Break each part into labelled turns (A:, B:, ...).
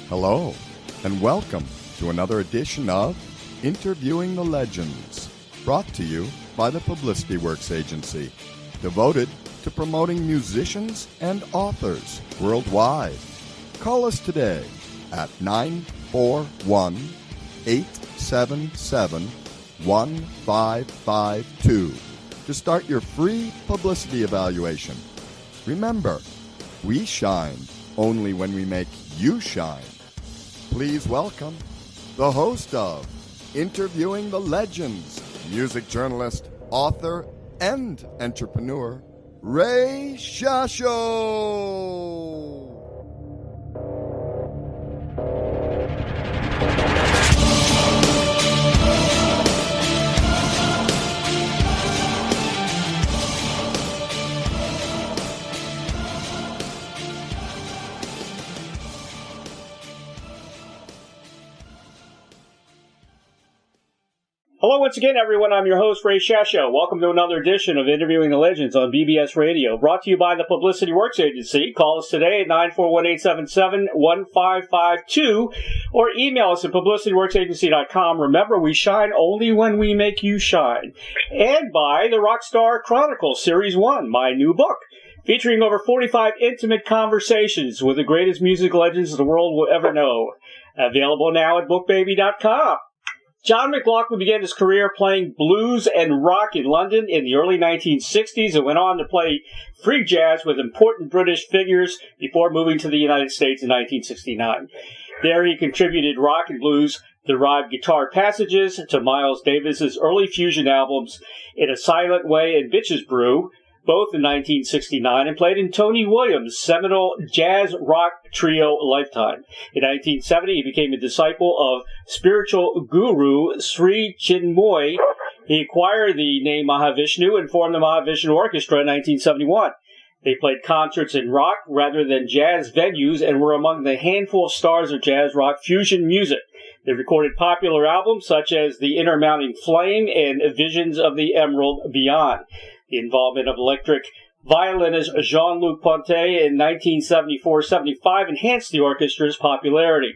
A: Hello, and welcome to another edition of Interviewing the Legends, brought to you by the Publicity Works Agency, devoted to promoting musicians and authors worldwide. Call us today at 941-877-1552 to start your free publicity evaluation. Remember, we shine only when we make you shine. Please welcome the host of Interviewing the Legends, music journalist, author, and entrepreneur, Ray Shasho.
B: Hello once again, everyone. I'm your host, Ray Shasho. Welcome to another edition of Interviewing the Legends on BBS Radio, brought to you by the Publicity Works Agency. Call us today at 941-877-1552 or email us at publicityworksagency.com. Remember, we shine only when we make you shine. And by the Rockstar Chronicles Series 1, my new book, featuring over 45 intimate conversations with the greatest music legends the world will ever know. Available now at bookbaby.com. John McLaughlin began his career playing blues and rock in London in the early 1960s and went on to play free jazz with important British figures before moving to the United States in 1969. There he contributed rock and blues-derived guitar passages to Miles Davis's early fusion albums In a Silent Way and Bitches Brew, both in 1969, and played in Tony Williams' seminal jazz rock trio Lifetime. In 1970, he became a disciple of spiritual guru Sree Chinmoy. He acquired the name Mahavishnu and formed the Mahavishnu Orchestra in 1971. They played concerts in rock rather than jazz venues and were among the handful of stars of jazz rock fusion music. They recorded popular albums such as The Inner Mounting Flame and Visions of the Emerald Beyond. The involvement of electric violinist Jean-Luc Ponty in 1974-75 enhanced the orchestra's popularity.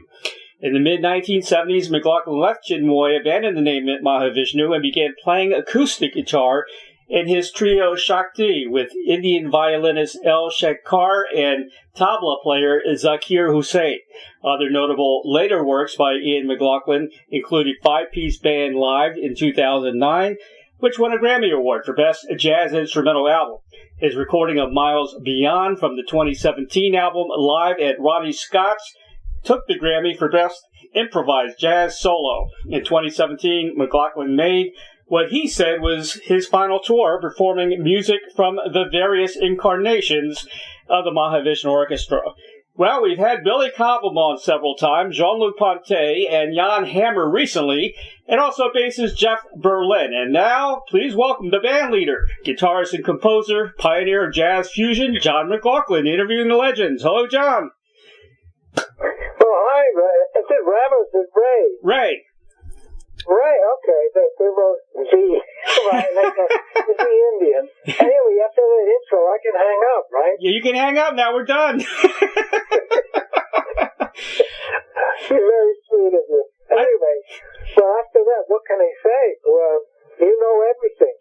B: In the mid-1970s, McLaughlin left Chinmoy, abandoned the name Mahavishnu, and began playing acoustic guitar in his trio Shakti with Indian violinist El Shekhar and tabla player Zakir Hussain. Other notable later works by Ian McLaughlin included Five-Piece Band Live in 2009, which won a Grammy Award for Best Jazz Instrumental Album. His recording of Miles Beyond from the 2017 album Live at Ronnie Scott's took the Grammy for Best Improvised Jazz Solo. In 2017, McLaughlin made what he said was his final tour, performing music from the various incarnations of the Mahavishnu Orchestra. Well, we've had Billy Cobham on several times, Jean-Luc Ponty, and Jan Hammer recently, and also bassist Jeff Berlin. And now, please welcome the bandleader, guitarist and composer, pioneer of jazz fusion, John McLaughlin, interviewing the legends. Hello, John.
C: Well, hi, Ray. Is it Ray or is it Ray?
B: Ray.
C: Ray, okay. They wrote Z. Right, like the Indian. Anyway, after the intro, I can hang up, right?
B: Yeah, you can hang up now. We're done.
C: Very sweet of you. Anyway, so after that, what can I say? Well, you know everything.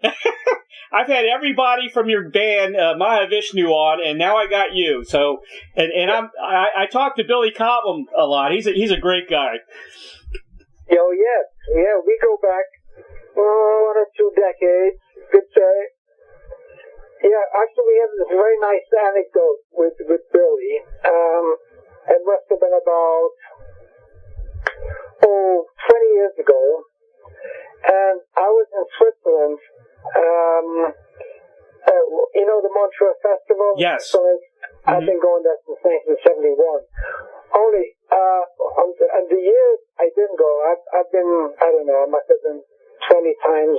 B: I've had everybody from your band, Mahavishnu, on, and now I got you. So, and I talk to Billy Cobham a lot. He's a great guy.
C: Oh, yes. Yeah, we go back 1 or 2 decades, could say. Yeah, actually, we have this very nice anecdote with Billy. It must have been about 20 years ago. And I was in Switzerland. You know the Montreux Festival?
B: Yes.
C: So I've been going there since 1971. Only, and the years I didn't go, I've been, I don't know, I must have been 20 times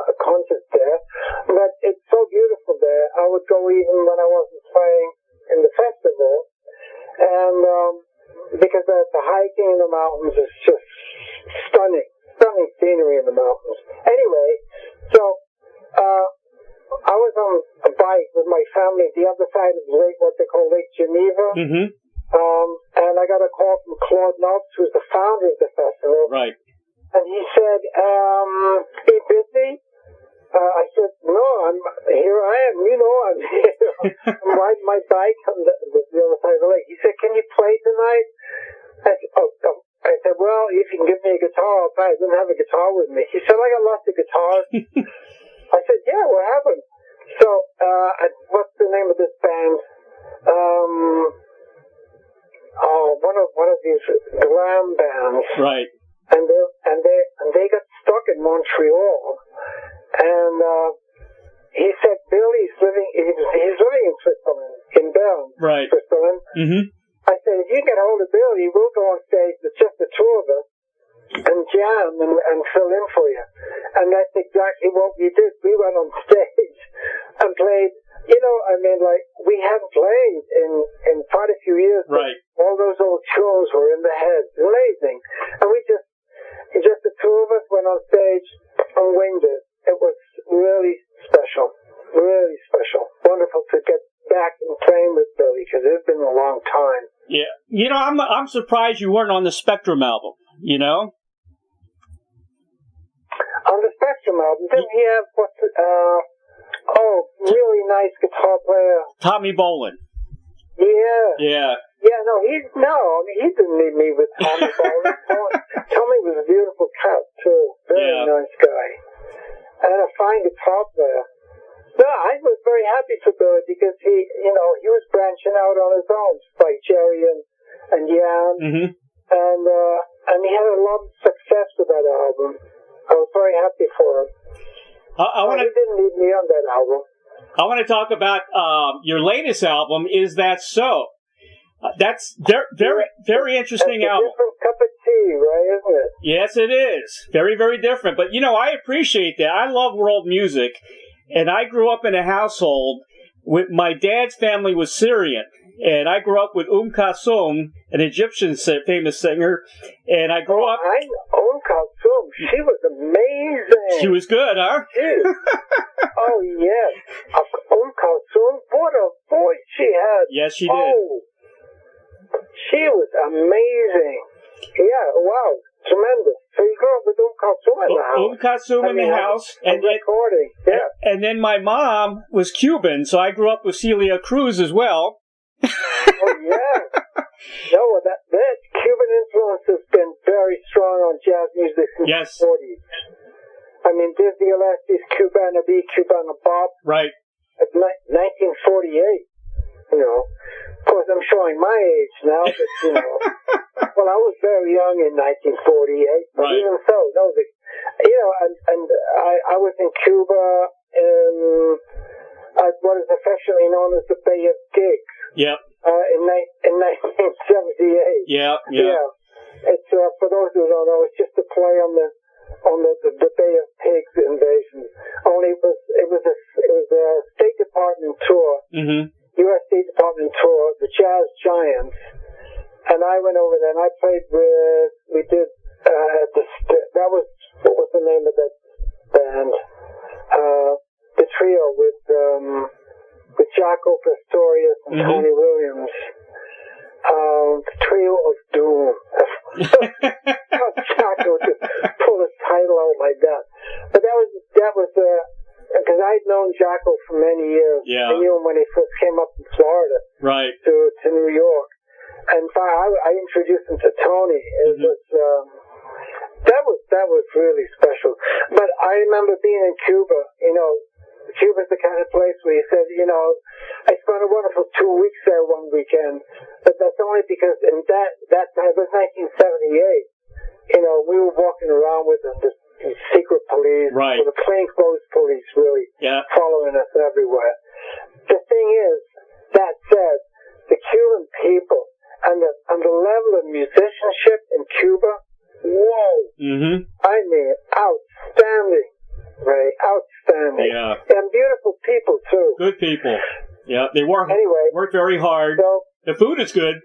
C: a concert there. But it's so beautiful there. I would go even when I wasn't playing in the festival. And because the hiking in the mountains is just stunning scenery in the mountains. Anyway, so I was on a bike with my family at the other side of the lake, what they call Lake Geneva.
B: Mm-hmm.
C: And I got a call from Claude Knopf, who's the founder of the festival.
B: Right.
C: And he said, "Be busy?" I said, "No, here I am. You know, I'm here. I'm riding my bike on the other side of the lake." He said, "Can you play tonight?" I said, "Well, if you can give me a guitar, I'll play." I didn't have a guitar with me. He said, "I got lots of guitars." I said, "Yeah, what happened?" So, what's the name of this band? One of these glam bands.
B: Right.
C: And they got stuck in Montreal. And he said, "Billy's living. He's living in Switzerland, in Bern,
B: right.
C: Switzerland."
B: Mm-hmm.
C: I said, "If you get hold of Billy, we'll go on stage with just the two of us and jam and fill in for you." And that's exactly what we did. We went on stage and played. You know, I mean, like, we hadn't played in quite a few years.
B: Right.
C: All those old tunes were in the head. Amazing. And we just the two of us went on stage and winged it. It was really special. Really special. Wonderful to get back and playing with Billy, because it's been a long time.
B: Yeah. You know, I'm surprised you weren't on the Spectrum album, you know?
C: On the Spectrum album, didn't he have really nice guitar player?
B: Tommy Bolin.
C: Yeah.
B: Yeah.
C: Yeah, he didn't need me with Tommy Bolin. Tommy was a beautiful cat, too. Very nice guy. And a fine guitar player. No, I was very happy for Billy, because he was branching out on his own, like Jerry and Jan.
B: Mm-hmm.
C: And he had a lot of success with that album. I was very happy for him. He didn't need me on that album.
B: I want to talk about your latest album, Is That So? That's very, very interesting album.
C: It's a different cup of tea, right, isn't it?
B: Yes, it is. Very, very different. But, I appreciate that. I love world music, and I grew up in a household with my dad's family was Syrian, and I grew up with Kulthum, an Egyptian famous singer, and I grew up...
C: Kulthum, she was amazing.
B: She was good, huh?
C: Oh, yes. Kulthum, what a voice she had.
B: Yes, she did.
C: Oh, she was amazing. Yeah, wow, tremendous. So you grew up with Kulthum in the house.
B: Kulthum in the house.
C: And recording, yeah.
B: And then my mom was Cuban, so I grew up with Celia Cruz as well.
C: Oh, yeah. No, that Cuban influence has been very strong on jazz music since the 40s. I mean, Dizzy Gillespie's Cubana B, Cubana Bob.
B: Right.
C: At 1948. Of course, I'm showing my age now, but, well, I was very young in 1948, but even so, and I was in Cuba at what is affectionately known as the Bay of Gigs.
B: Yep.
C: In 1978.
B: Yeah.
C: It's for those who don't know, it's just a play on the Bay of Pigs invasion. Only it was a State Department tour. Mm-hmm. U.S. State Department tour, the Jazz Giants, and I went over there and I played that was, what was the name of that band? The trio with Jaco Pastorius and Tony Williams. The Trio of Doom. Jaco to pull a title out like that. But that was because I'd known Jaco for many years.
B: Yeah.
C: I knew him when he first came up from Florida.
B: Right.
C: To New York. And I introduced him to Tony. It was that was really special. But I remember being in Cuba. Cuba's the kind of place where you said, I spent a wonderful 2 weeks there one weekend. But that's only because in that time, it was 1978. We were walking around with them, the secret police,
B: right.
C: Or the plainclothes police, really, following us everywhere. The thing is, that said, the Cuban people and the level of musicianship in Cuba, whoa! Mm-hmm. I mean, outstanding, Ray, outstanding.
B: Yeah.
C: And beautiful people too.
B: Good people. Yeah, they work very hard.
C: So,
B: the food is good.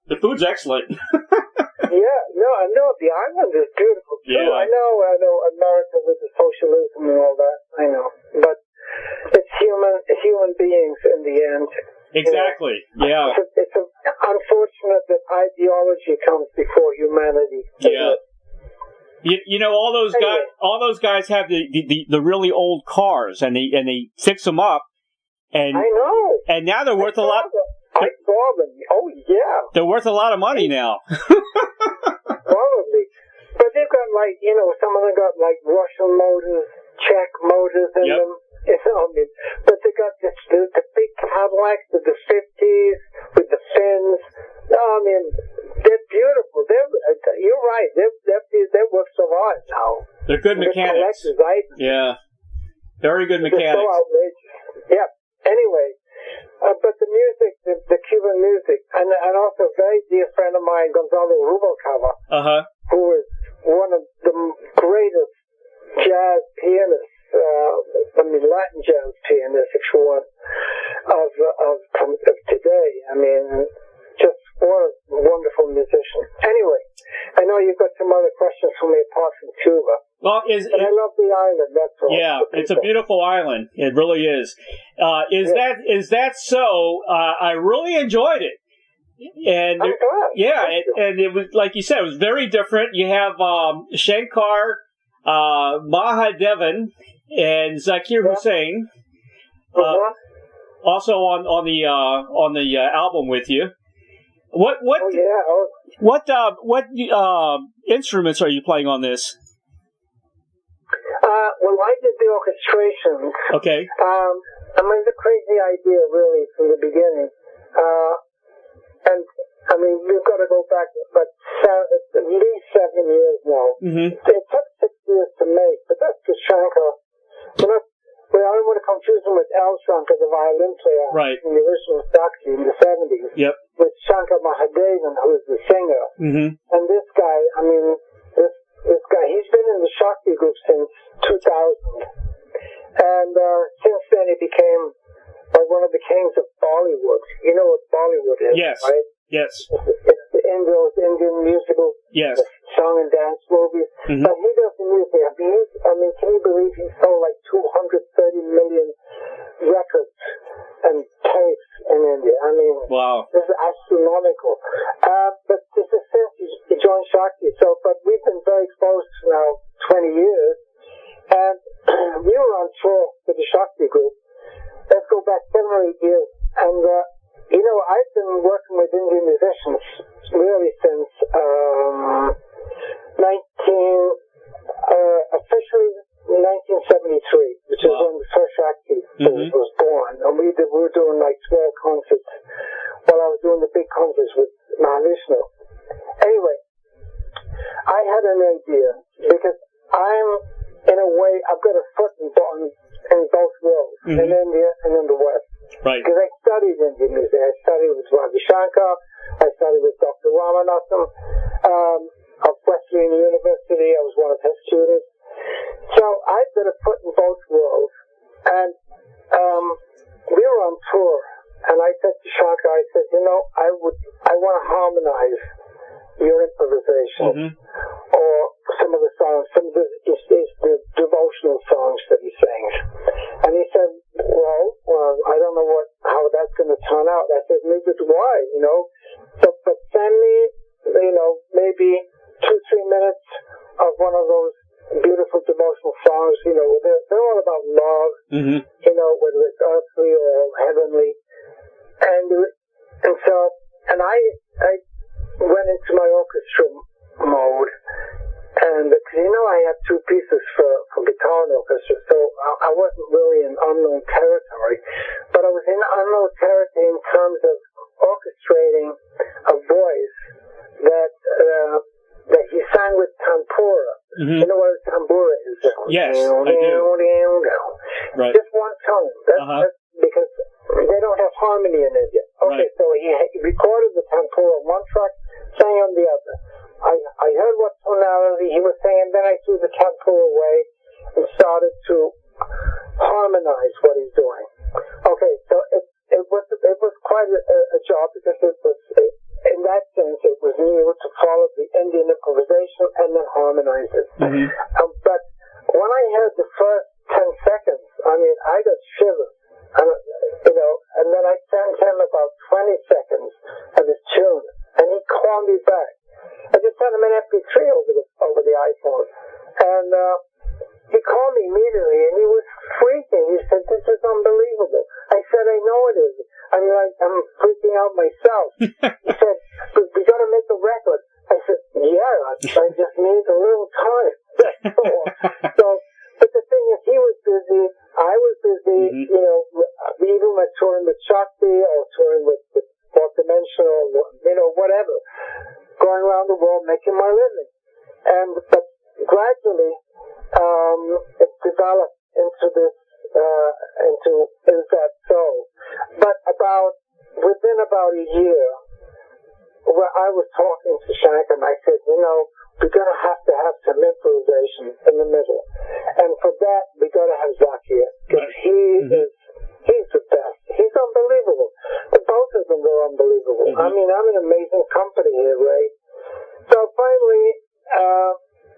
B: The food's excellent.
C: Yeah, no, I know the island is beautiful too.
B: Yeah.
C: I know America with the socialism and all that. I know, but it's human beings in the end.
B: Exactly. Yeah.
C: It's unfortunate that ideology comes before humanity.
B: Yeah. You know, all those guys have the really old cars, and they fix them up, and
C: I know.
B: And now they're worth a lot.
C: I saw them. Oh yeah.
B: They're worth a lot of money now.
C: Probably. But they've got some of them got Russian motors, Czech motors in them. You know, I mean, but they got the big Cadillacs with the 50s with the fins. No, I mean, they're beautiful. You're right. They're worth a lot now.
B: They're good mechanics. Yeah, very good mechanics.
C: They're so outrageous. Yeah. Anyway, but the music, the Cuban music, and also a very dear friend of mine, Gonzalo Rubalcaba, who is one of the greatest jazz pianists. Latin jazz pianist, if you want, of today. I mean, just what a wonderful musician. Anyway, I know you've got some other questions for me apart from Cuba.
B: Well,
C: I love the island. That's all.
B: Yeah, it's a beautiful island. It really is. Is that so? I really enjoyed it. And
C: I'm glad.
B: Yeah, and it was, like you said, it was very different. You have Shankar Mahadevan and Zakir Hussain, also on the album with you. What instruments are you playing on this?
C: Well, I did the orchestrations.
B: Okay.
C: I mean, the crazy idea really from the beginning, and I mean, you've got to go back at least 7 years now. Mm-hmm. It took 6 years to make, but that's because Shankar. I don't want to confuse him with Al Shankar, the violin player in the original Sakti in the 70s. Yep. With Shankar Mahadevan, who is the singer. Mm-hmm. And this guy, I mean, this guy, he's been in the Shakti group since 2000. And since then he became one of the kings of Bollywood. You know what Bollywood is, right? Yes. It's the Indian musical song and dance movies. Mm-hmm. But he does the music. I mean, can you believe he sold 230 million records and tapes in India? I mean, wow. This is astronomical. But this is since he joined Shakti. But we've been very close now, 20 years. And we were on tour with the Shakti group. Let's go back 7 or 8 years. And, I've been working with Indian musicians really since officially 1973, which is when the first Shakti was born. And we were doing 12 concerts while I was doing the big concerts with Mahavishnu. Anyway, I had an idea because I've got a foot in both worlds, in India and in the West. Right. Because I studied Indian music. I studied with Ravi Shankar. I studied with Dr. Ramanathan of Wesleyan University. I was one of his students. So I've got a foot in both worlds. And we were on tour. And I said to Shankar, I said, I want to harmonize your improvisation or some of the songs, some of the devotional songs that he sings. And he said, well, I don't know how that's going to turn out. I said, neither do I, but send me, maybe 2-3 minutes of one of those beautiful devotional songs, they're all about love, whether it's earthly or heavenly. And I went into my orchestra mode, and I had 2 pieces for guitar and orchestra, so I wasn't really in unknown territory, but I was in unknown territory in terms of orchestrating a voice that he sang with tampura. You know what a tambura is?
B: Yes, I do. Right.
C: Just one tone. That's because they don't have harmony in India. Okay, so he recorded the tampura on one track, sang on the other. I heard what tonality he was saying, then I threw the tampura away and started to harmonize what he's doing. Okay, so it was quite a job because in that sense it was new to follow the Indian improvisation and then harmonize it. But when I heard the first 10 seconds, I mean, I got shivers. And then I sent him about 20 seconds of his tune, and he called me back. I just sent him an MP3 over the iPhone. And he called me immediately, and he was freaking. He said, "This is unbelievable." I said, "I know it is. I'm freaking out myself." He said, "We got to make a record." I said, "Yeah, I just need a little time." So, but the thing is, he was busy. I was busy.
B: Mm-hmm.
C: You know, we even were touring with Shakti or touring with Fourth Dimensional, you know, whatever, going around the world making my living. But gradually, it developed into this, Is That So? But within about a year, where I was talking to Shankar, and I said, you know, we're going to have some improvisation in the middle. And for that, we got to have Zakir, because he's the best. He's unbelievable. The both of them are unbelievable.
B: Mm-hmm.
C: I mean, I'm an amazing company here, Ray. So finally,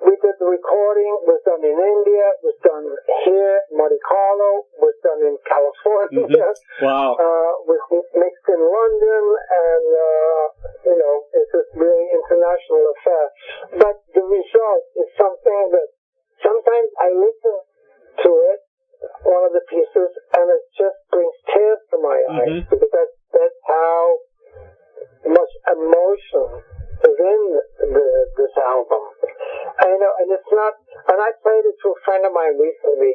C: we did the recording. It was done in India. It was done here, Monte Carlo. It was done in California.
B: Mm-hmm. Wow.
C: Was mixed in London, and you know, it's a really international affair. But the result is something that sometimes I listen to it, one of the pieces, and it just brings tears to my eyes, because that's how much emotion is in this album. I know, and it's not. And I played it to a friend of mine recently,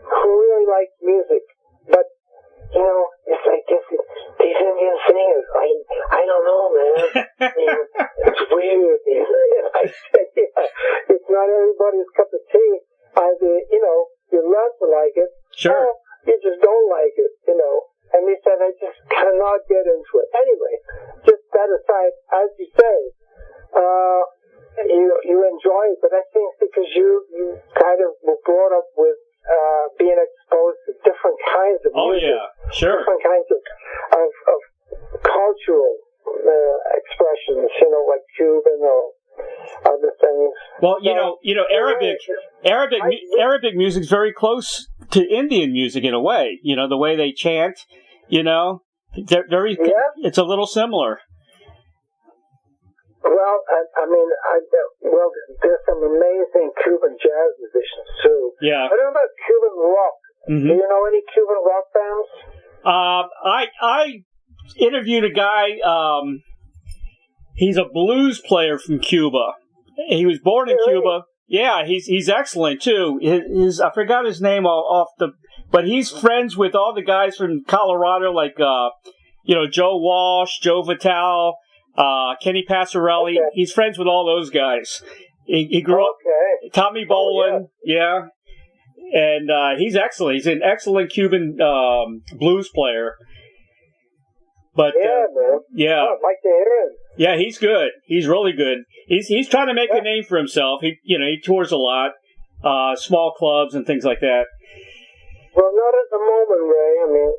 C: who really likes music, but you know, it's like these Indian singers. I don't know, man. It's weird. I said, yeah, it's not everybody's cup of tea. Either, you know, you learn to like it,
B: Sure.
C: or you just don't like it, you know. And he said, I just cannot get into it. Anyway, just that aside, as you say, you enjoy it, but I think because you kind of were brought up with being exposed to different kinds of music.
B: Oh, yeah, sure.
C: Different kinds of cultural expressions, you know, like Cuban or other things.
B: Well, you know, Arabic music is very close to Indian music in a way. You know, the way they chant. You know, it's a little similar.
C: Well, I mean, there's some amazing Cuban jazz musicians too.
B: Yeah.
C: I don't know about Cuban rock.
B: Mm-hmm.
C: Do you know any Cuban rock bands?
B: I interviewed a guy. He's a blues player from Cuba. He was born in Cuba. Yeah, he's excellent too. I forgot his name but he's friends with all the guys from Colorado, like you know, Joe Walsh, Joe Vitale, Kenny Passarelli. Okay. He's friends with all those guys. He grew up. Tommy Bolin, yeah. And he's excellent. He's an excellent Cuban blues player. But
C: man.
B: Yeah,
C: I'd like to hear him.
B: Yeah, he's good. He's really good. He's trying to make a name for himself. He tours a lot, small clubs and things like that.
C: Well, not at the moment, Ray. I mean,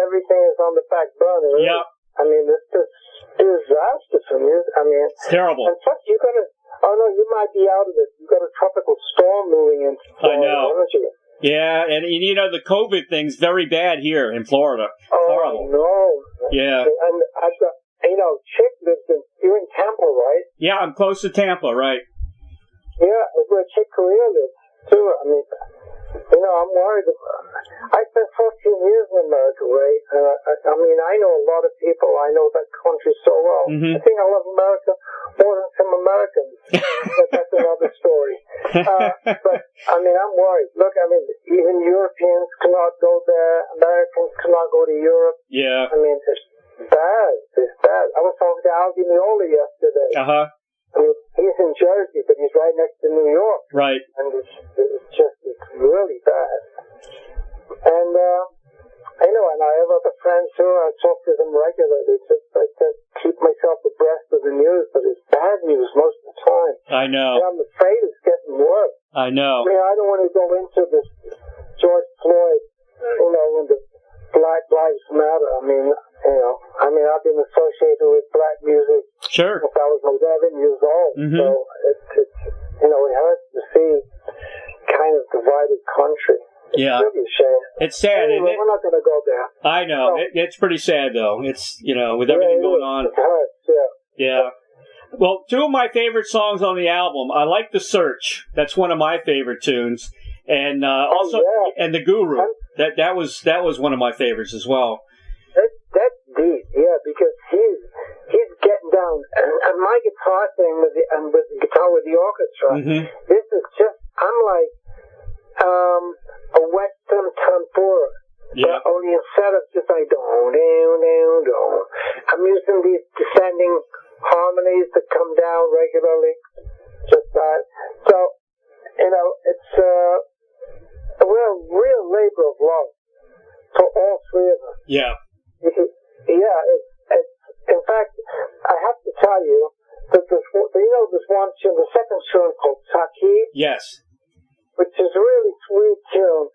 C: everything is on the back burner.
B: Yeah.
C: I mean, it's just disaster for me. I mean,
B: it's terrible.
C: And plus, you might be out of it. You got a tropical storm moving into Florida. I know.
B: Yeah, and you know, the COVID thing's very bad here in Florida.
C: Oh,
B: horrible.
C: No.
B: Yeah.
C: And I've got, Chick lives you're in Tampa, right?
B: Yeah, I'm close to Tampa, right.
C: Yeah, where Chick Corea lives, too. I mean, I'm worried. I spent 14 years in America, Ray. I mean, I know a lot of people. I know that country so well.
B: Mm-hmm.
C: I think I love America more than some Americans. But that's another story. But, I mean, I'm worried. Look, I mean, even Europeans cannot go there. Americans cannot go to Europe.
B: Yeah.
C: I mean, it's bad. It's bad. I was talking to Al Di Meola yesterday.
B: Uh-huh.
C: I mean, he's in Jersey, but he's right next to New York.
B: Right.
C: And it's really bad. And, and I have other friends who I talk to them regularly. Just like to keep myself abreast of the news, but it's bad news most of the time.
B: I know.
C: And I'm afraid it's getting worse.
B: I know.
C: I mean, I don't want to go into this George Floyd, and the Black Lives Matter. I mean, I've been associated with black music
B: since
C: I was 11 years old.
B: Mm-hmm.
C: So it hurts to see kind of divided country. It's really a shame.
B: It's sad.
C: Anyway, we're not going to go there.
B: I know. It's pretty sad, though. It's, with everything going on.
C: It hurts, yeah.
B: Yeah. Well, two of my favorite songs on the album. I like "The Search." That's one of my favorite tunes, and also and "The Guru." That was one of my favorites as well.
C: That's deep, yeah, because he's getting down, and my guitar thing with the guitar with the orchestra.
B: Mm-hmm.
C: This is just I'm like a Western tempura.
B: Yeah.
C: Only instead of just like down, I'm using these descending harmonies that come down regularly. Just that. So, it's a real labor of love for all three of us.
B: Yeah.
C: Yeah. It's in fact, I have to tell you that this one tune, the second tune called Saki.
B: Yes.
C: Which is a really sweet tune.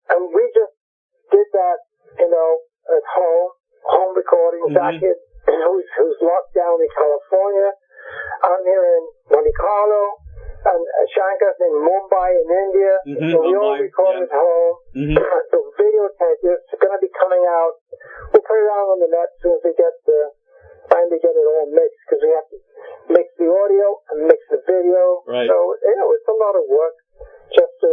C: And we just did that, at home recording.
B: Mm-hmm.
C: Zakid, who's locked down in California. I'm here in Monte Carlo, and Shankar's in Mumbai in India.
B: Mm-hmm.
C: So we all recorded at home.
B: Mm-hmm.
C: The videotape is going to be coming out. We'll put it out on the net as soon as we finally get it all mixed, because we have to mix the audio and mix the video.
B: Right.
C: So, it's a lot of work just to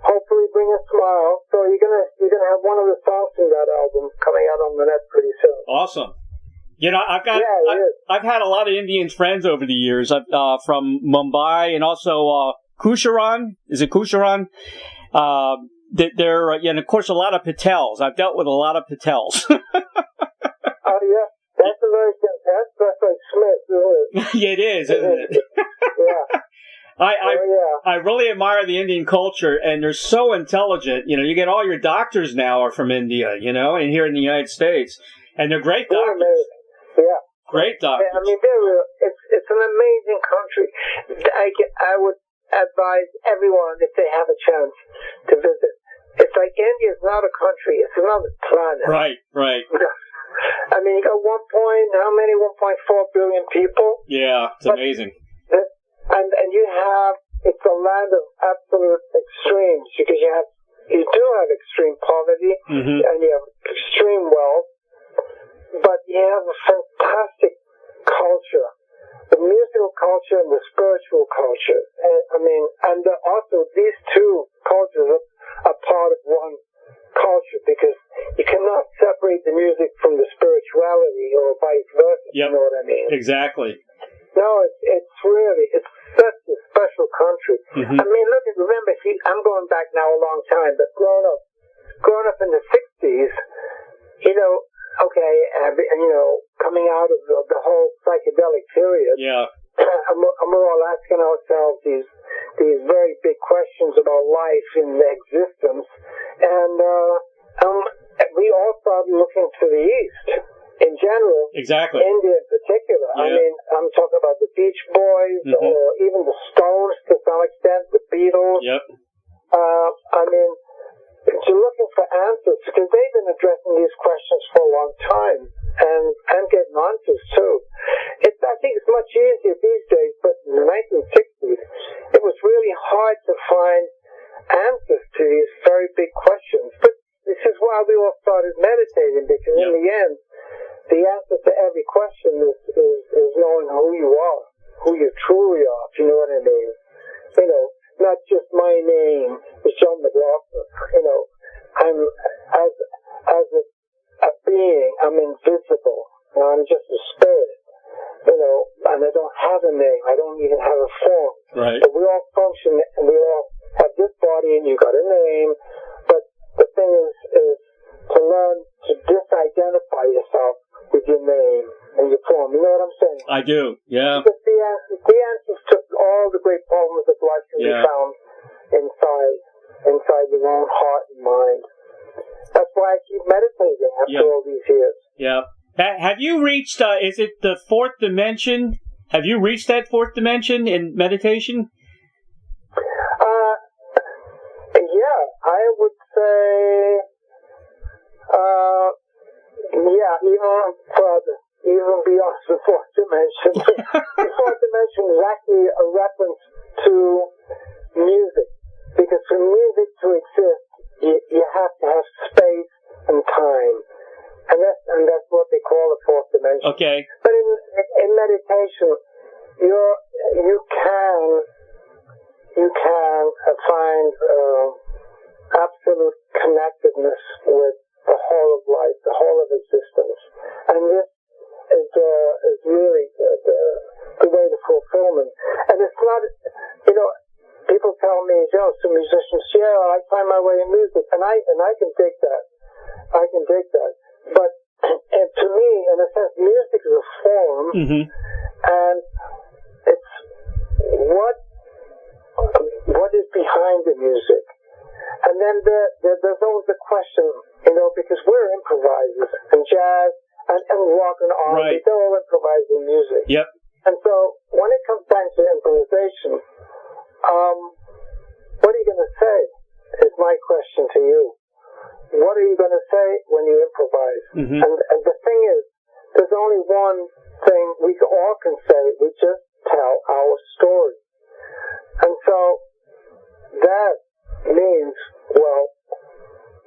C: hopefully bring a smile. So you're gonna have one of the songs from that album coming out on the net pretty soon.
B: Awesome. I've had a lot of Indian friends over the years. From Mumbai and also Kusharan. Is it Kusharan? And of course a lot of Patels. I've dealt with a lot of Patels.
C: Oh yeah, that's that's like Smith, isn't it?
B: Yeah, it is, isn't it?
C: Yeah.
B: I really admire the Indian culture, and they're so intelligent. You get all your doctors now are from India, and here in the United States, and they're great doctors.
C: Yeah,
B: great doctors.
C: I mean, it's an amazing country. I would advise everyone, if they have a chance, to visit. It's like India's not a country; it's another planet.
B: Right.
C: I mean, you got 1.4 billion people.
B: Yeah, it's amazing.
C: And you have, it's a land of absolute extremes, because you do have extreme poverty,
B: mm-hmm.
C: and you have extreme wealth, but you have a fantastic culture, the musical culture and the spiritual culture. And also these two cultures are part of one culture, because you cannot separate the music from the spirituality, or vice versa.
B: Yep.
C: You know what I mean?
B: Exactly.
C: No, it's such a special country.
B: Mm-hmm.
C: I mean, remember, I'm going back now a long time, but growing up in the 60s, coming out of the whole psychedelic period,
B: yeah,
C: and we're all asking ourselves these very big questions about life and existence, and we all started looking to the East. In general,
B: exactly.
C: India in particular.
B: Yeah.
C: I mean, I'm talking about the Beach Boys,
B: mm-hmm.
C: or even the Stones to some extent, the Beatles.
B: Yep.
C: I mean, you're looking for answers, because they've been addressing these questions for a long time, and getting answers too. I think it's much easier these days, but in the 1960s, it was really hard to find answers to these very big questions. But this is why we all started meditating, because in the end, the answer to every question is knowing who you are, who you truly are, if you know what I mean. Not just my name is John McLaughlin. I'm as a being, I'm invisible. I'm just a spirit. And I don't have a name. I don't even have a form.
B: Right.
C: But we all function, and we all have this body, and you got a name. But the thing is to learn to disidentify yourself with your name and your form. You know what I'm saying?
B: I do, yeah.
C: Because the answers to all the great problems of life can be found inside your own heart and mind. That's why I keep meditating after all these years. Yeah.
B: Have you reached, is it the fourth dimension? Have you reached that fourth dimension in meditation?
C: Yeah, I would say, even further, even beyond the fourth dimension. The fourth dimension is actually a reference to music, because for music to exist, you have to have space and time, and that's what they call the fourth dimension. improvise.
B: Okay.
C: But in meditation, you can find absolute connectedness with the whole of life, the whole of existence, and this is really the way to fulfillment. And it's not, people tell me, some musicians, I find my way in music, and I can dig that. I can dig that. But and to me, in a sense, music is a form, and it's what is behind the music. And then there's always the question, because we're improvisers, and jazz and rock and R&B, they're all improvising music.
B: Yep.
C: And so when it comes down to improvisation, what are you going to say? Is my question to you. What are you going to say when you improvise? And the thing is, there's only one thing we all can say. We just tell our story. And so that means, well,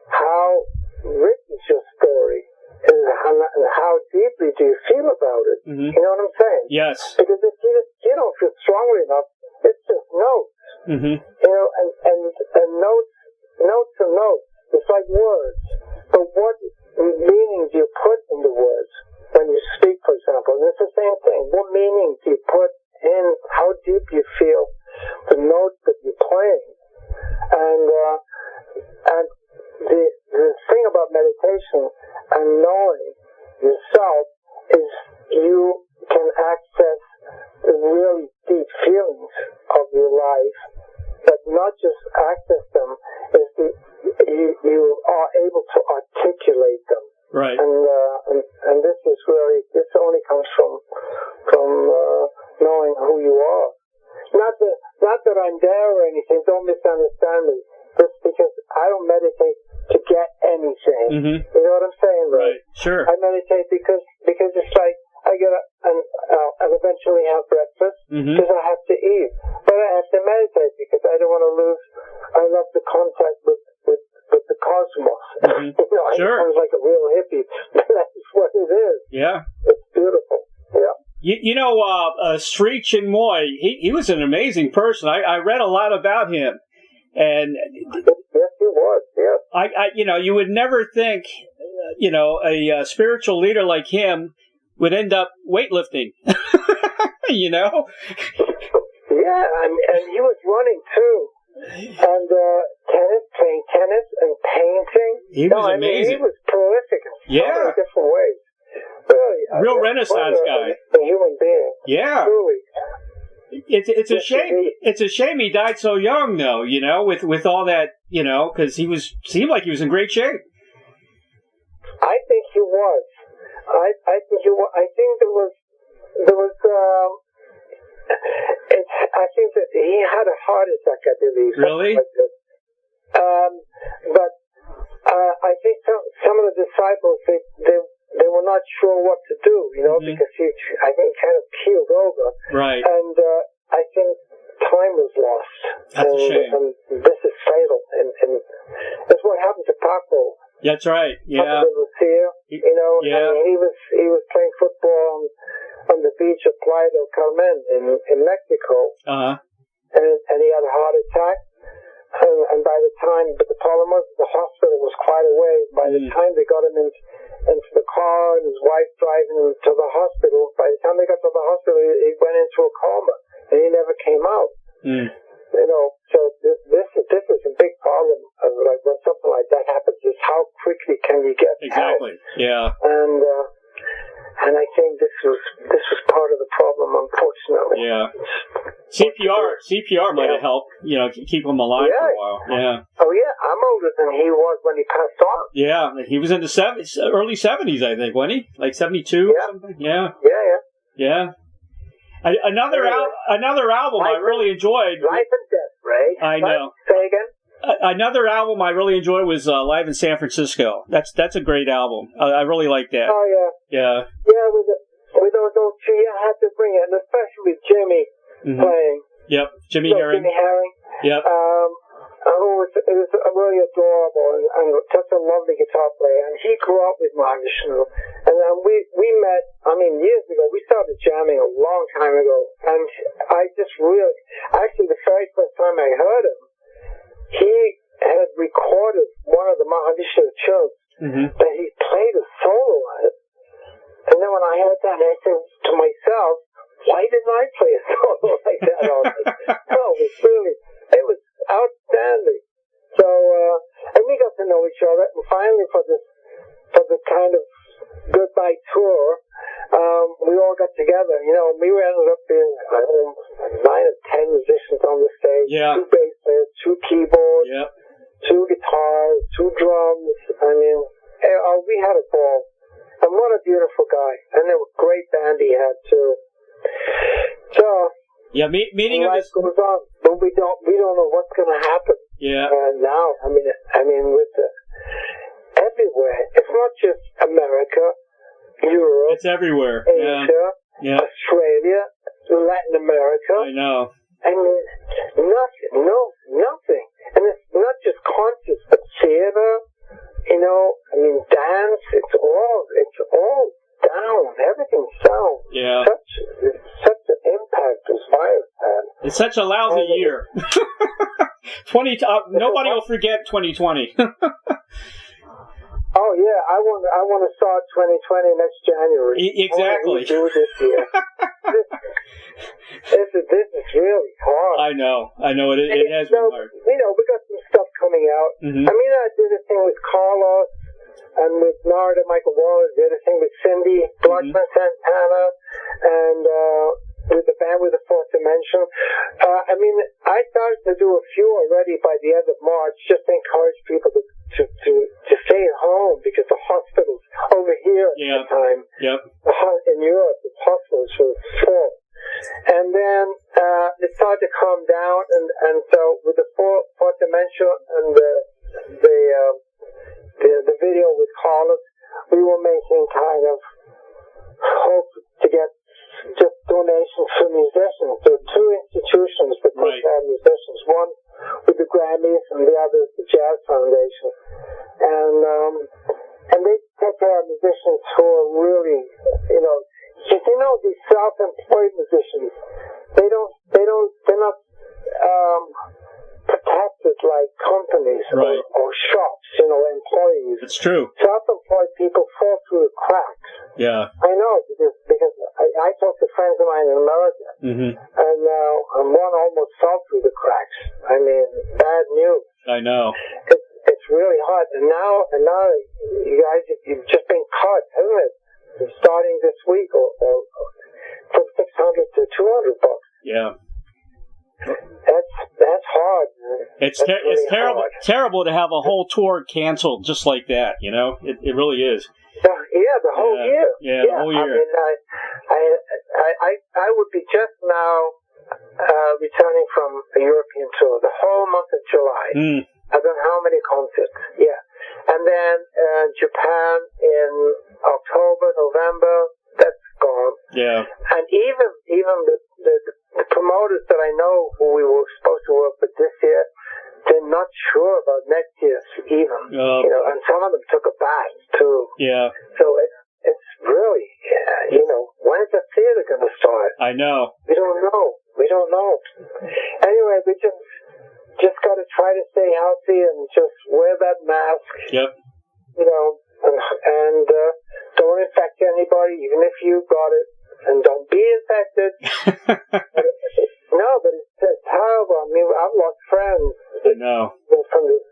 C: how rich is your story? And how deeply do you feel about it? You know what I'm saying?
B: Yes.
C: Because if you don't feel strongly enough, it's just notes. And notes are notes. It's like words. But what meaning do you put in the words when you speak, for example? And it's the same thing. What meaning do you put in how deep you feel the notes that you're playing? And the thing about meditation and knowing yourself is you can access the really deep feelings of your life, but not just access them, is you are able to articulate them.
B: Right.
C: And this only comes from knowing who you are. Not that I'm there or anything. Don't misunderstand me. Just because I don't meditate to get anything. You know what I'm saying?
B: Right. Sure.
C: I meditate because it's like I get up and eventually have breakfast because I have to eat. But I have to meditate because I don't want to lose. I love the contact with the cosmos.
B: Sure.
C: I sound like a real hippie, but that's what it is.
B: Yeah.
C: It's beautiful. Yeah.
B: Sree Chinmoy, he was an amazing person. I read a lot about him. And
C: yes, he was. Yes.
B: You would never think, a spiritual leader like him would end up weightlifting.
C: Yeah, and he was running too, and playing tennis and painting.
B: He was amazing.
C: He was prolific in so many different ways. Really,
B: real Renaissance guy.
C: A human being.
B: Yeah.
C: Truly.
B: It's a shame. It's a shame he died so young, though. With all that, because seemed like he was in great shape.
C: I think he was. I think he was. I think there was. I think that he had a heart attack, I believe.
B: Really?
C: Like this. But I think some of the disciples they were not sure what to do, because I think he kind of keeled over.
B: Right.
C: And I think time was lost.
B: That's a shame.
C: And this is fatal. And that's what happened to Paco.
B: That's right. Yeah.
C: Paco was here,
B: Yeah.
C: I mean, he was playing football on the beach of Playa del Carmen in Mexico. And he had a heart attack. And by the time, but the problem was the hospital was quite a way. By the time they got him into the car and his wife driving him to the hospital, by the time they got to the hospital, he went into a coma and he never came out. So this is a big problem. Like when something like that happens, is how quickly can you get
B: exactly
C: help?
B: Yeah.
C: And I think this was part of the problem, unfortunately.
B: Yeah. CPR might have helped, keep him alive for a while. Yeah.
C: Oh yeah, I'm older than he was when he passed on.
B: Yeah, he was in the early 70s, I think, wasn't he? Like 72 or something. Yeah. Yeah. Another album I really enjoyed.
C: Life and Death, right?
B: I know.
C: Say again.
B: Another album I really enjoyed was Live in San Francisco. That's a great album. I really like that.
C: Oh yeah.
B: Yeah.
C: Yeah, with those two, I had to bring it, and especially with Jimmy playing.
B: Yep. Jimmy Herring.
C: Jimmy Herring.
B: Yep.
C: Who was really adorable and such a lovely guitar player. And he grew up with Mahavishnu. And then we met, years ago. We started jamming a long time ago. And I just really, actually the very first time I heard him, he had recorded one of the Mahavishnu tunes that he played a solo on it. And then when I heard that, I said to myself, why didn't I play a solo like that on it? No, it was outstanding. So, and we got to know each other. And finally, for the kind of goodbye tour, we all got together. You know, we ended up being 9 or 10 musicians on the stage.
B: Yeah.
C: 2 bass players, 2 keyboards,
B: Yep.
C: 2 guitars, 2 drums. We had a ball. And what a beautiful guy. And a great band he had too. So
B: Yeah, meeting of
C: life
B: this.
C: goes on, but we don't know what's going to happen.
B: Yeah.
C: Now, with everywhere. It's not just America, Europe,
B: It's everywhere.
C: Asia,
B: Yeah.
C: Australia, Latin America.
B: I know.
C: Nothing. And it's not just concerts, but theater. Dance. It's all down. Everything's down.
B: Yeah.
C: Such an impact this virus had.
B: It's such a lousy year. Nobody will forget 2020.
C: Oh yeah, I want to start 2020 next January.
B: Exactly.
C: What do we do this year? this is really hard.
B: I know. It has been hard.
C: We got some stuff coming out.
B: Mm-hmm.
C: I did a thing with Carlos and with Narda, Michael Wallace. Did a thing with Cindy Blackman Santana, and with the band with the Fourth Dimension. I started to do a few already by the end of March, just to encourage people to stay at home, because the hospitals over here at the time, in Europe, the hospitals were full. And then it started to calm down, and so with the Fourth Dimension and the video with Carlos, we were making kind of hope to get just donations for musicians. There are 2 institutions that take care of musicians. One with the Grammys, and the other is the Jazz Foundation. And they take care of musicians who are really, these self-employed musicians, they're not protected like companies or shops, employees.
B: It's true.
C: Self-employed people fall through the cracks.
B: Yeah.
C: I know, because I talked to friends of mine in America, and one almost fell through the cracks. Bad news.
B: I know.
C: It's really hard. And now you guys, you've just been cut, hasn't it? Starting this week, or from $600 to $200.
B: Yeah.
C: That's hard.
B: It's terrible to have a whole tour canceled just like that. It really is.
C: Yeah, the whole year.
B: Yeah, the whole year.
C: I would be just now returning from a European tour, the whole month of July. I've done how many concerts? Yeah. And then Japan in October, November, that's gone.
B: Yeah.
C: And even the promoters that I know who we were supposed to work with this year, they're not sure about next year even. And some of them took a back too.
B: Yeah.
C: So it's really, when is the theater going to start?
B: I know.
C: We don't know. Anyway, we just got to try to stay healthy and just wear that mask.
B: Yep.
C: And don't infect anybody, even if you got it, and don't be infected. No, but it's terrible. I've lost friends.
B: I know.
C: From this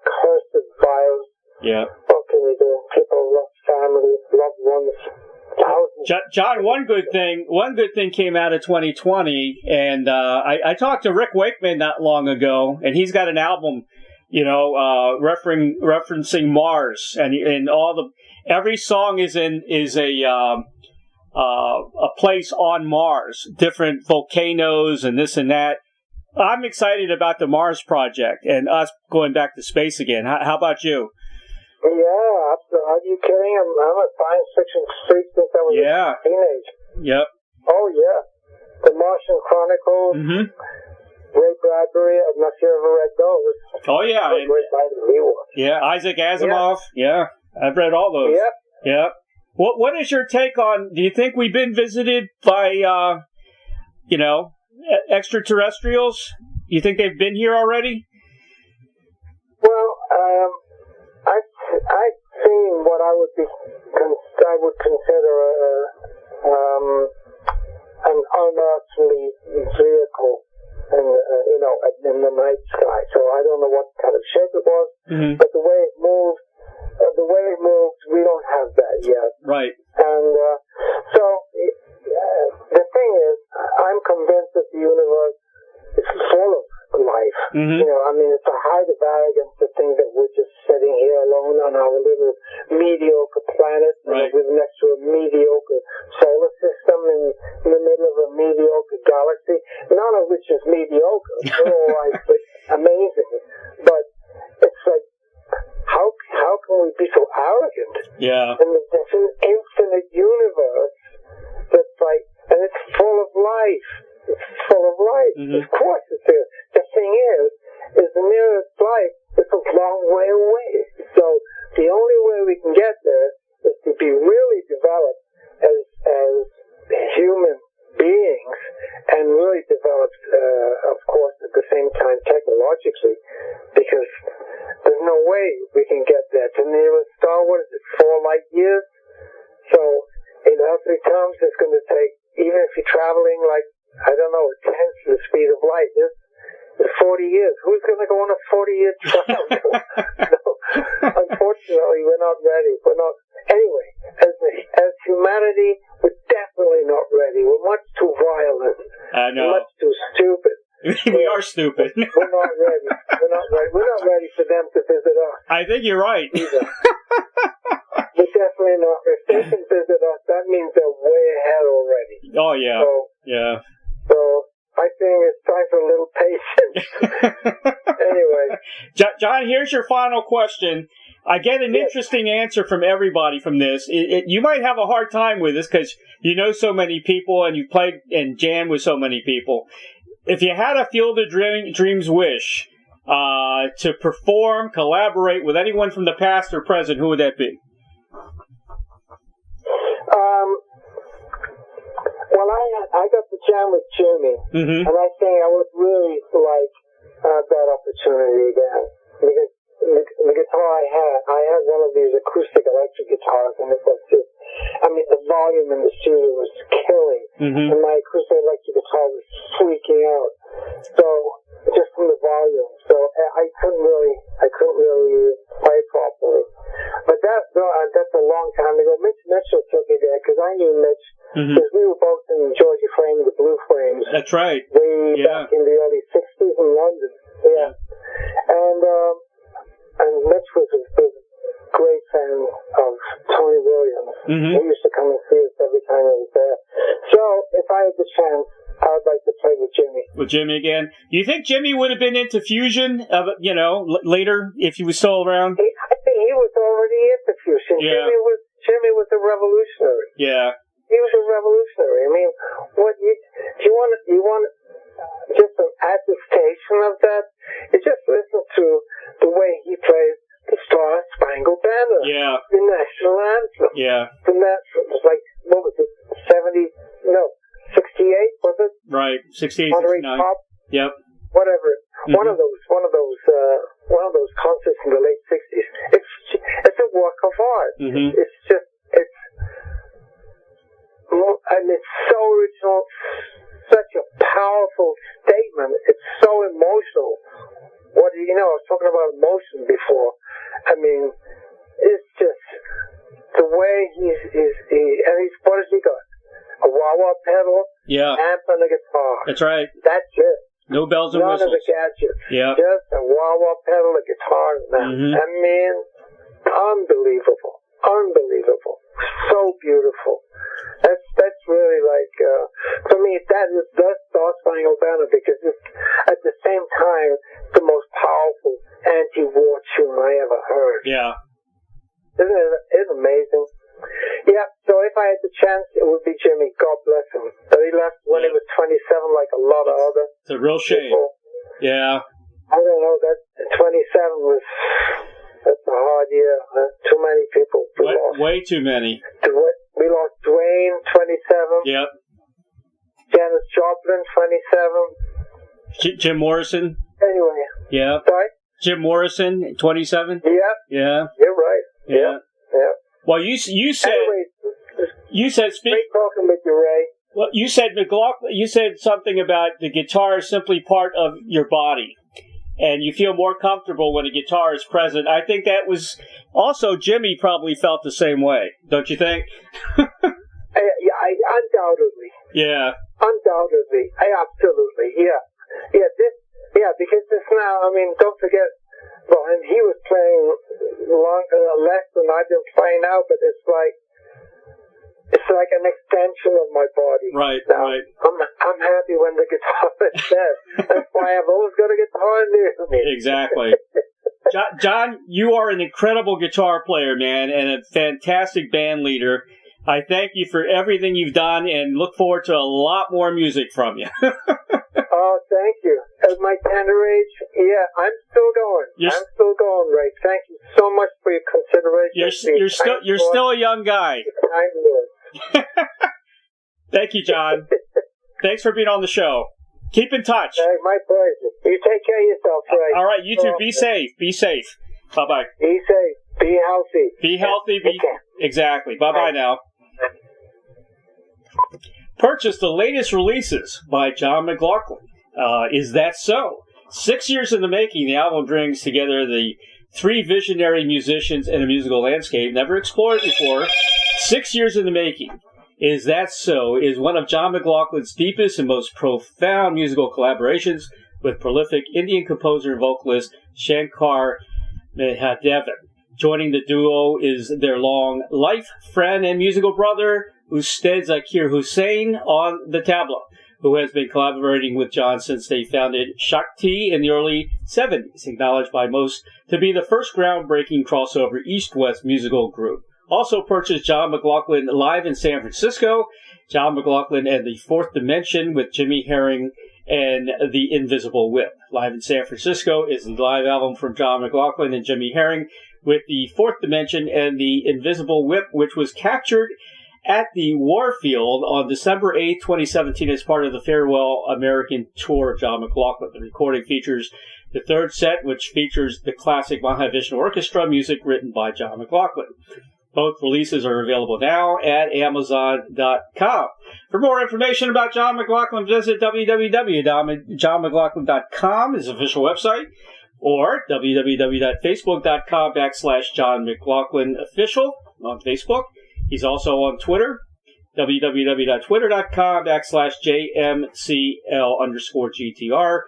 C: cursed virus.
B: Yeah.
C: What can we do? People lost families, loved ones. Thousands.
B: John, one good thing came out of 2020, and I talked to Rick Wakeman not long ago, and he's got an album, referencing Mars, and every song is a place on Mars, different volcanoes and this and that. I'm excited about the Mars project and us going back to space again. How about you?
C: Yeah, absolutely. Are you kidding? I'm a science fiction freak since I was a teenager.
B: Yep.
C: Oh, yeah. The Martian Chronicles. Ray Bradbury. I'm not sure if you ever read those.
B: Oh, yeah.
C: Great writer he was.
B: Yeah, Isaac Asimov. Yeah, I've read all those.
C: Yep.
B: Yeah. What is your take on, do you think we've been visited by, extraterrestrials? You think they've been here already?
C: Well, I've seen what I would consider an unearthly vehicle in the night sky. So I don't know what kind of shape it was, but the way it moved, we don't have that yet.
B: Right.
C: And so the thing is, I'm convinced that the universe is full of life. It's a high divide against the thing that we're just sitting here alone on our little mediocre planet,
B: right,
C: with next to a mediocre solar system in the middle of a mediocre galaxy, none of which is mediocre. They're all like amazing, but it's like, how can we be so arrogant?
B: Yeah.
C: And it's an infinite universe that's like, and it's full of life. It's full of life. Of course it's there. The thing is the nearest life is a long way away. So the only way we can get there is to be really developed as human beings, and really developed, of course, at the same time technologically, because there's no way we can get there. To the nearest star, what is it, 4 light years? So in earthly terms, it's going to take, even if you're traveling like, I don't know, a tenth the speed of light, it's 40 years. Who's going to go on a 40-year travel? No. Unfortunately, we're not ready. We're not. Anyway, as humanity, we're definitely not ready. We're much too violent.
B: I know.
C: We're much too stupid.
B: We are stupid.
C: We're not ready. We're not ready. We're not ready for them to visit us.
B: I think you're right.
C: Either. We're definitely not. If they can visit us, that means they're way ahead already.
B: Oh, yeah.
C: So,
B: yeah.
C: So I think it's time for a little patience. Anyway.
B: John, here's your final question. I get an interesting answer from everybody from this. You might have a hard time with this because you know so many people and you played and jammed with so many people. If you had a Field of Dreams wish to perform, collaborate with anyone from the past or present, who would that be?
C: Well, I got to jam with Jimmy, and I think I would really like that opportunity again, because the guitar I had one of these acoustic electric guitars, and it was just, the volume in the studio was killing, and my acoustic electric guitar was freaking out, so just from the volume, so I couldn't really play properly. But that's a long time ago. Mitch Mitchell took me there because I knew Mitch, because we were both in Georgie Frame, the Blue Frames.
B: That's right.
C: Way back in the early 60s in London. Yeah. And Mitch was a great fan of Tony Williams. He used to come and see us every time I was there. So if I had the chance, I would like to play with Jimmy.
B: With Jimmy again. Do you think Jimmy would have been into fusion, later if he was still around?
C: I think he was already into fusion.
B: Yeah.
C: Jimmy was a revolutionary.
B: Yeah.
C: He was a revolutionary. Do you want just an attestation of that? You just listen to the way he plays the Star Spangled Banner.
B: Yeah.
C: The national anthem.
B: Yeah.
C: From that, it was like, what was it, 68, was it?
B: Right, 68,
C: Monterey
B: 69.
C: Pop?
B: Yep.
C: Whatever. One of those concerts in the late 60s. It's a work of art. And it's so original, such a powerful statement. It's so emotional. I was talking about emotion before. It's just the way what has he got? A wah-wah pedal, amp and a guitar.
B: That's right.
C: That's it.
B: No bells and
C: None
B: whistles.
C: of the gadgets.
B: Yeah.
C: Just a wah-wah pedal, a guitar, and amp. Unbelievable. Unbelievable. So beautiful. That's really like, for me, that is the Star Spangled Banner, because it's, at the same time, the most powerful anti-war tune I ever heard.
B: Yeah.
C: Isn't it amazing? Yeah, so if I had the chance, it would be Jimmy. God bless him. But he left when he was 27, like a lot of other
B: It's a real shame.
C: people.
B: Yeah.
C: I don't know, that 27 was, that's a hard year. Too many people.
B: Way too many.
C: We lost Dwayne, 27.
B: Yep.
C: Janis Joplin, 27.
B: Jim Morrison.
C: Anyway.
B: Yeah.
C: Sorry?
B: Jim Morrison, 27.
C: Yeah.
B: Yeah.
C: You're right.
B: Yeah.
C: Yeah.
B: Well, you said.
C: Anyway, great talking with you, Ray.
B: Well, you said McLaughlin. You said something about the guitar is simply part of your body, and you feel more comfortable when a guitar is present. I think that was also Jimmy probably felt the same way, don't you think?
C: Undoubtedly.
B: Yeah.
C: Undoubtedly. Absolutely. Yeah. Because this now, I mean, don't forget, well, and he was playing less than I've been playing now, but it's like an extension of my body.
B: Right,
C: now,
B: right.
C: I'm happy when the guitar is there. That's why I've always got a guitar near me.
B: Exactly. John, you are an incredible guitar player, man, and a fantastic band leader. I thank you for everything you've done and look forward to a lot more music from you.
C: Oh, thank you. At my tender age, yeah, I'm still going. I'm still going, Ray. Thank you so much for your consideration.
B: You're still a young guy. Thank you, John. Thanks for being on the show. Keep in touch.
C: My pleasure. You take care of yourself, Ray.
B: All right, you too. Be safe. Be safe. Bye-bye.
C: Be safe. Be healthy.
B: Be healthy. Exactly. Bye-bye now. Purchase the latest releases by John McLaughlin. Is That So? 6 years in the making, the album brings together the three visionary musicians in a musical landscape never explored before. 6 years in the making. Is That So? Is one of John McLaughlin's deepest and most profound musical collaborations with prolific Indian composer and vocalist Shankar Mahadevan. Joining the duo is their long life friend and musical brother, Ustad Zakir Hussain on the tabla, who has been collaborating with John since they founded Shakti in the early 70s, acknowledged by most to be the first groundbreaking crossover East-West musical group. Also purchased John McLaughlin live in San Francisco, John McLaughlin and the Fourth Dimension with Jimmy Herring and the Invisible Whip. Live in San Francisco is the live album from John McLaughlin and Jimmy Herring with the Fourth Dimension and the Invisible Whip, which was captured at the Warfield on December 8, 2017 as part of the Farewell American Tour of John McLaughlin. The recording features the third set, which features the classic Mahavishnu Orchestra music written by John McLaughlin. Both releases are available now at Amazon.com. For more information about John McLaughlin, visit www.johnmclaughlin.com, his official website, or www.facebook.com/John McLaughlin Official on Facebook. He's also on Twitter, www.twitter.com/JMCL_GTR.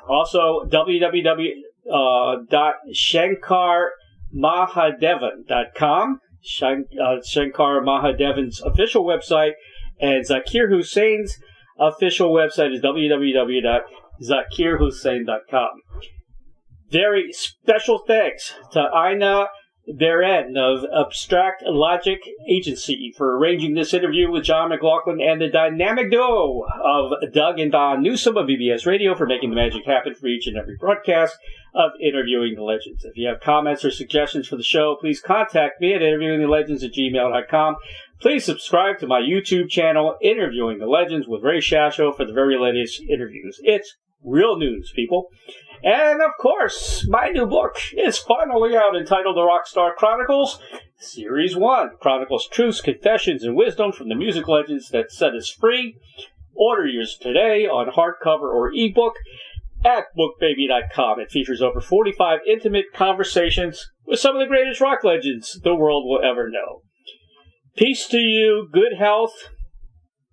B: Also, www.shankarmahadevan.com, Shankar Mahadevan's official website, and Zakir Hussein's official website is www.zakirhussain.com. Very special thanks to Aina Beren of Abstract Logic Agency for arranging this interview with John McLaughlin, and the dynamic duo of Doug and Don Newsom of BBS Radio for making the magic happen for each and every broadcast of Interviewing the Legends. If you have comments or suggestions for the show, please contact me at interviewingthelegends@gmail.com. Please subscribe to my YouTube channel, Interviewing the Legends with Ray Shasho, for the very latest interviews. It's real news, people. And, of course, my new book is finally out, entitled The Rockstar Chronicles, Series 1. Chronicles truths, confessions, and wisdom from the music legends that set us free. Order yours today on hardcover or ebook at bookbaby.com. It features over 45 intimate conversations with some of the greatest rock legends the world will ever know. Peace to you, good health,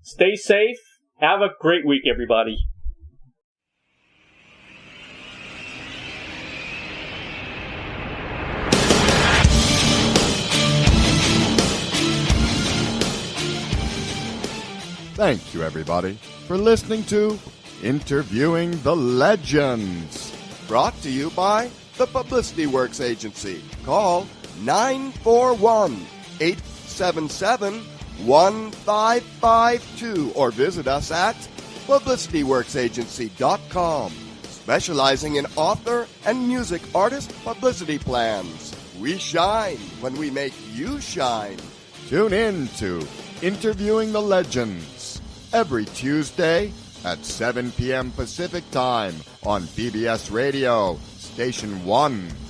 B: stay safe, have a great week, everybody.
A: Thank you, everybody, for listening to Interviewing the Legends, brought to you by the Publicity Works Agency. Call 941-877-1552 or visit us at publicityworksagency.com. specializing in author and music artist publicity plans. We shine when we make you shine. Tune in to Interviewing the Legends every Tuesday at 7 p.m. Pacific Time on PBS Radio, Station 1.